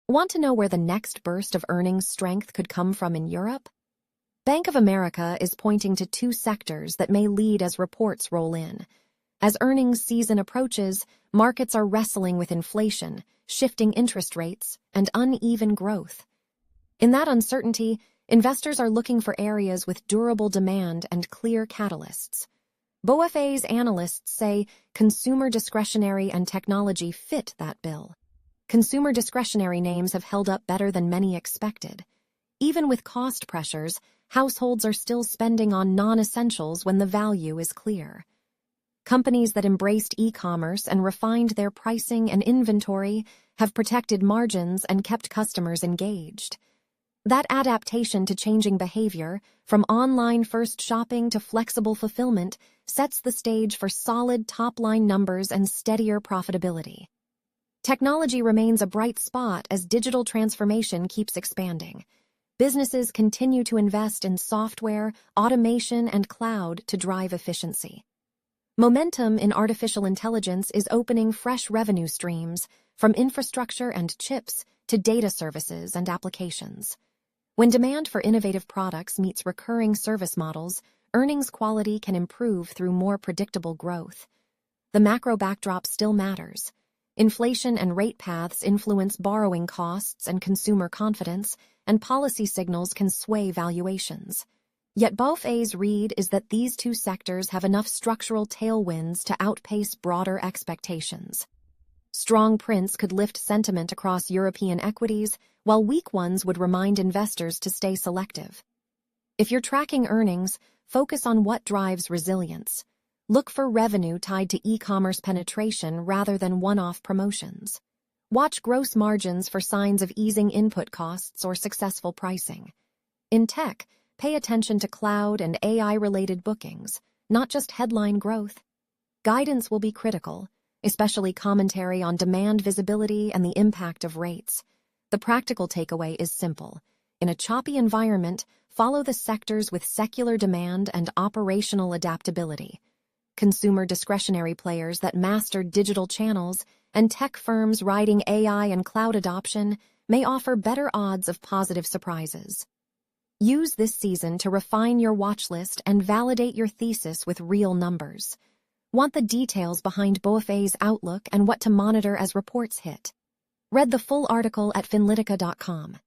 Want to know where the next burst of earnings strength could come from in Europe? Bank of America is pointing to two sectors that may lead as reports roll in. As earnings season approaches, markets are wrestling with inflation, shifting interest rates, and uneven growth. In that uncertainty, investors are looking for areas with durable demand and clear catalysts. BofA's analysts say consumer discretionary and technology fit that bill. Consumer discretionary names have held up better than many expected. Even with cost pressures, households are still spending on non-essentials when the value is clear. Companies that embraced e-commerce and refined their pricing and inventory have protected margins and kept customers engaged. That adaptation to changing behavior, from online-first shopping to flexible fulfillment, sets the stage for solid top-line numbers and steadier profitability. Technology remains a bright spot as digital transformation keeps expanding. Businesses continue to invest in software, automation, and cloud to drive efficiency. Momentum in artificial intelligence is opening fresh revenue streams, from infrastructure and chips to data services and applications. When demand for innovative products meets recurring service models, earnings quality can improve through more predictable growth. The macro backdrop still matters. Inflation and rate paths influence borrowing costs and consumer confidence, and policy signals can sway valuations. Yet BofA's read is that these two sectors have enough structural tailwinds to outpace broader expectations. Strong prints could lift sentiment across European equities, while weak ones would remind investors to stay selective. If you're tracking earnings, focus on what drives resilience. Look for revenue tied to e-commerce penetration rather than one-off promotions. Watch gross margins for signs of easing input costs or successful pricing. In tech, pay attention to cloud and AI-related bookings, not just headline growth. Guidance will be critical, especially commentary on demand visibility and the impact of rates. The practical takeaway is simple. In a choppy environment, follow the sectors with secular demand and operational adaptability. Consumer discretionary players that master digital channels and tech firms riding AI and cloud adoption may offer better odds of positive surprises. Use this season to refine your watch list and validate your thesis with real numbers. Want the details behind BofA's outlook and what to monitor as reports hit? Read the full article at finlitica.com.